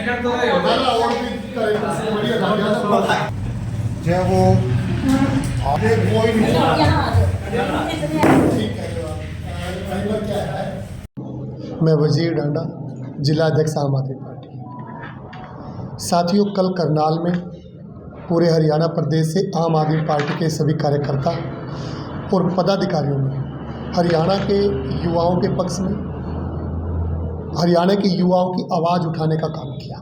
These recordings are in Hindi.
जो वो आगे कोई नहीं ठीक है। मैं वजीर डांडा, जिला अध्यक्ष आम आदमी पार्टी। साथियों, कल करनाल में पूरे हरियाणा प्रदेश से आम आदमी पार्टी के सभी कार्यकर्ता और पदाधिकारियों ने हरियाणा के युवाओं के पक्ष में हरियाणा के युवाओं की आवाज़ उठाने का काम किया।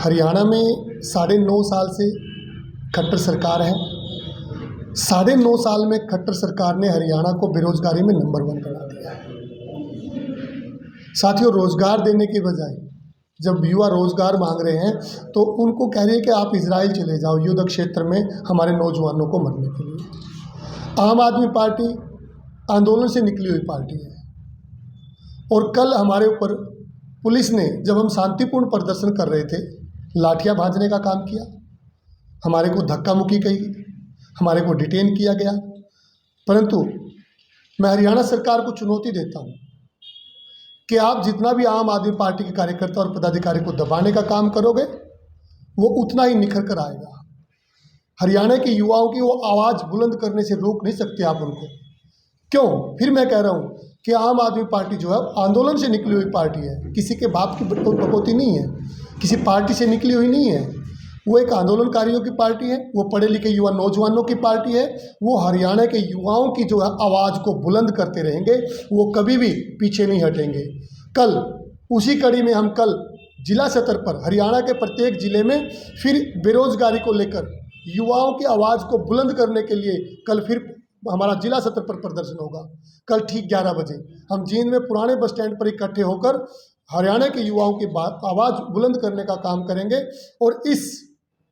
हरियाणा में 9.5 साल से खट्टर सरकार है। 9.5 साल में खट्टर सरकार ने हरियाणा को बेरोजगारी में नंबर 1 बना दिया है। साथियों, रोजगार देने के बजाय जब युवा रोजगार मांग रहे हैं तो उनको कह रही है कि आप इजराइल चले जाओ युद्ध क्षेत्र में हमारे नौजवानों को मरने के लिए। आम आदमी पार्टी आंदोलन से निकली हुई पार्टी है और कल हमारे ऊपर पुलिस ने, जब हम शांतिपूर्ण प्रदर्शन कर रहे थे, लाठियां भाजने का काम किया। हमारे को धक्का मुक्की की, हमारे को डिटेन किया गया। परंतु मैं हरियाणा सरकार को चुनौती देता हूं कि आप जितना भी आम आदमी पार्टी के कार्यकर्ता और पदाधिकारी को दबाने का काम करोगे वो उतना ही निखर कर आएगा। हरियाणा के युवाओं की वो आवाज़ बुलंद करने से रोक नहीं सकते आप उनको। क्यों? फिर मैं कह रहा हूँ कि आम आदमी पार्टी जो है आंदोलन से निकली हुई पार्टी है, किसी के बाप की बकौती नहीं है, किसी पार्टी से निकली हुई नहीं है। वो एक आंदोलनकारियों की पार्टी है, वो पढ़े लिखे युवा नौजवानों की पार्टी है। वो हरियाणा के युवाओं की जो है आवाज़ को बुलंद करते रहेंगे, वो कभी भी पीछे नहीं हटेंगे। कल उसी कड़ी में हम कल जिला स्तर पर हरियाणा के प्रत्येक जिले में फिर बेरोजगारी को लेकर युवाओं की आवाज़ को बुलंद करने के लिए कल फिर हमारा जिला स्तर पर प्रदर्शन होगा। कल ठीक 11 बजे हम जींद में पुराने बस स्टैंड पर इकट्ठे होकर हरियाणा के युवाओं की आवाज़ बुलंद करने का काम करेंगे और इस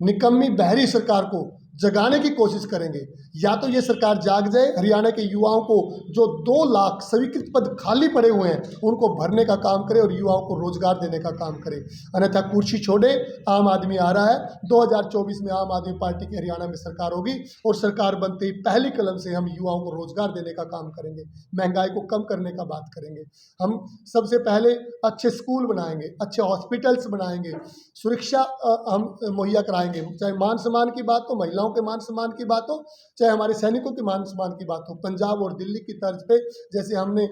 निकम्मी बहरी सरकार को जगाने की कोशिश करेंगे। या तो ये सरकार जाग जाए, हरियाणा के युवाओं को जो 2 लाख स्वीकृत पद खाली पड़े हुए हैं उनको भरने का काम करे और युवाओं को रोजगार देने का काम करे। अन्यथा कुर्सी छोड़े, आम आदमी आ रहा है। 2024 में आम आदमी पार्टी की हरियाणा में सरकार होगी और सरकार बनते ही पहली कलम से हम युवाओं को रोजगार देने का काम करेंगे, महंगाई को कम करने का बात करेंगे। हम सबसे पहले अच्छे स्कूल बनाएंगे, अच्छे हॉस्पिटल्स बनाएंगे, सुरक्षा हम मुहैया कराएंगे। चाहे मान सम्मान की बात हो, महिलाओं के मान सम्मान की बात हो, चाहे हमारे सैनिकों के मान सम्मान की बात हो। पंजाब और दिल्ली की तर्ज पे जैसे हमने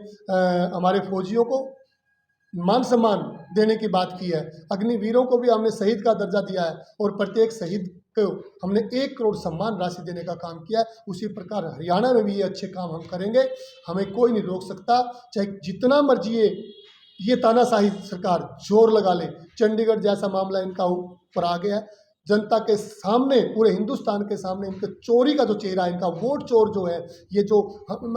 हमारे फौजियों को मान सम्मान देने की बात की है, अग्निवीरों को भी हमने शहीद का दर्जा दिया है और प्रत्येक शहीद को हमने 1 करोड़ सम्मान राशि देने का काम किया है। उसी प्रकार हरियाणा में भी ये अच्छे काम हम करेंगे। हमें कोई नहीं रोक सकता, चाहे जितना मर्जी ये तानाशाही सरकार जोर लगा ले। चंडीगढ़ जैसा मामला इनका ऊपर आ गया है, जनता के सामने, पूरे हिंदुस्तान के सामने इनके चोरी का जो चेहरा है, इनका वोट चोर जो है, ये जो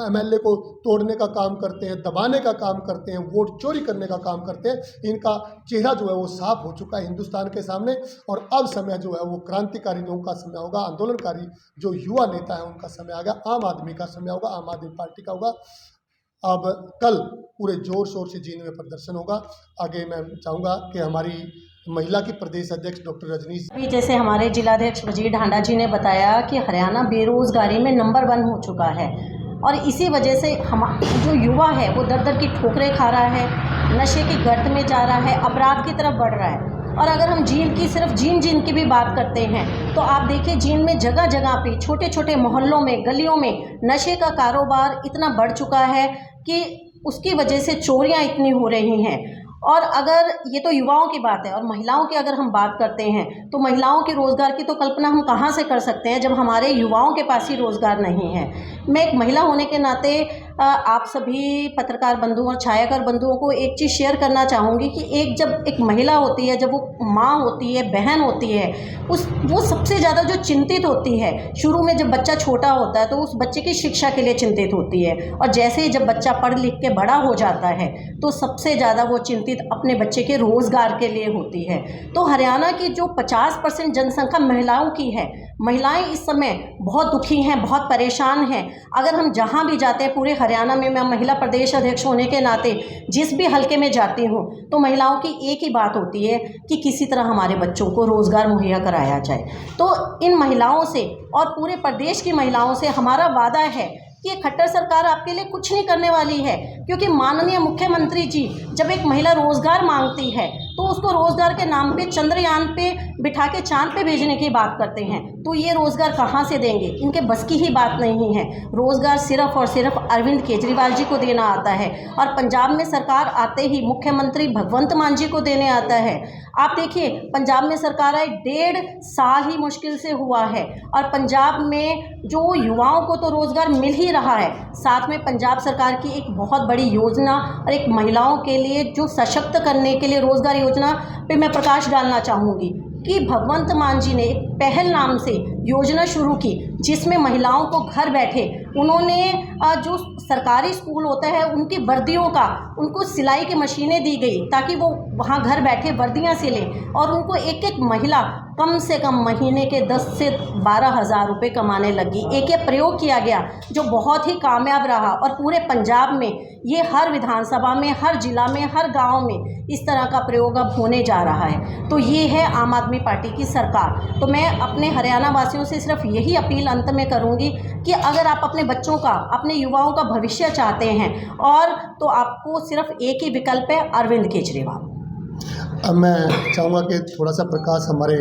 MLA को तोड़ने का काम करते हैं, दबाने का काम करते हैं, वोट चोरी करने का काम करते हैं, इनका चेहरा जो है वो साफ हो चुका है हिंदुस्तान के सामने। और अब समय जो है वो क्रांतिकारी लोगों का समय होगा, आंदोलनकारी जो युवा नेता है उनका समय आ गया, आम आदमी का समय होगा, आम आदमी पार्टी का होगा। अब कल पूरे जोर शोर से जींद में प्रदर्शन होगा। आगे मैं चाहूँगा कि हमारी महिला की प्रदेश अध्यक्ष डॉक्टर रजनीश, अभी जैसे हमारे जिलाध्यक्ष वजीर ढांडा जी ने बताया कि हरियाणा बेरोजगारी में नंबर 1 हो चुका है और इसी वजह से हम जो युवा है वो दर दर की ठोकरें खा रहा है, नशे की गर्त में जा रहा है, अपराध की तरफ बढ़ रहा है। और अगर हम जींद की सिर्फ जींद की भी बात करते हैं तो आप देखिए जींद में जगह जगह पे छोटे छोटे मोहल्लों में, गलियों में नशे का कारोबार इतना बढ़ चुका है कि उसकी वजह से चोरियां इतनी हो रही हैं। और अगर ये तो युवाओं की बात है और महिलाओं की अगर हम बात करते हैं तो महिलाओं के रोज़गार की तो कल्पना हम कहाँ से कर सकते हैं जब हमारे युवाओं के पास ही रोज़गार नहीं है। मैं एक महिला होने के नाते आप सभी पत्रकार बंधुओं और छायाकार बंधुओं को एक चीज़ शेयर करना चाहूँगी कि जब एक महिला होती है, जब वो माँ होती है, बहन होती है, वो सबसे ज़्यादा जो चिंतित होती है, शुरू में जब बच्चा छोटा होता है तो उस बच्चे की शिक्षा के लिए चिंतित होती है और जैसे ही जब बच्चा पढ़ लिख के बड़ा हो जाता है तो सबसे ज़्यादा वो चिंतित अपने बच्चे के रोज़गार के लिए होती है। तो हरियाणा की जो 50% जनसंख्या महिलाओं की है, महिलाएं इस समय बहुत दुखी हैं, बहुत परेशान हैं। अगर हम जहां भी जाते हैं पूरे हरियाणा में, मैं महिला प्रदेश अध्यक्ष होने के नाते जिस भी हलके में जाती हूं तो महिलाओं की एक ही बात होती है कि किसी तरह हमारे बच्चों को रोज़गार मुहैया कराया जाए। तो इन महिलाओं से और पूरे प्रदेश की महिलाओं से हमारा वादा है कि ये खट्टर सरकार आपके लिए कुछ नहीं करने वाली है, क्योंकि माननीय मुख्यमंत्री जी जब एक महिला रोज़गार मांगती है तो उसको रोज़गार के नाम पे चंद्रयान पे बिठा के चाँद पे भेजने की बात करते हैं। तो ये रोज़गार कहाँ से देंगे? इनके बस की ही बात नहीं है। रोज़गार सिर्फ और सिर्फ अरविंद केजरीवाल जी को देना आता है और पंजाब में सरकार आते ही मुख्यमंत्री भगवंत मान जी को देने आता है। आप देखिए, पंजाब में सरकार आए 1.5 साल ही मुश्किल से हुआ है और पंजाब में जो युवाओं को तो रोज़गार मिल ही रहा है, साथ में पंजाब सरकार की एक बहुत बड़ी योजना और एक महिलाओं के लिए जो सशक्त करने के लिए रोज़गार योजना पे मैं प्रकाश डालना चाहूँगी कि भगवंत मान जी ने एक पहल नाम से योजना शुरू की जिसमें महिलाओं को घर बैठे उन्होंने जो सरकारी स्कूल होता है उनकी वर्दियों का उनको सिलाई की मशीनें दी गई ताकि वो वहाँ घर बैठे वर्दियाँ सिलें और उनको एक एक महिला कम से कम महीने के 10 से 12 हज़ार रुपये कमाने लगी। एक ये प्रयोग किया गया जो बहुत ही कामयाब रहा और पूरे पंजाब में ये हर विधानसभा में, हर जिला में, हर गांव में इस तरह का प्रयोग अब होने जा रहा है। तो ये है आम आदमी पार्टी की सरकार। तो मैं अपने हरियाणा वासियों से सिर्फ यही अपील अंत में करूँगी कि अगर आप अपने बच्चों का, अपने युवाओं का भविष्य चाहते हैं और तो आपको सिर्फ एक ही विकल्प है, अरविंद केजरीवाल। अब मैं चाहूँगा कि थोड़ा सा प्रकाश हमारे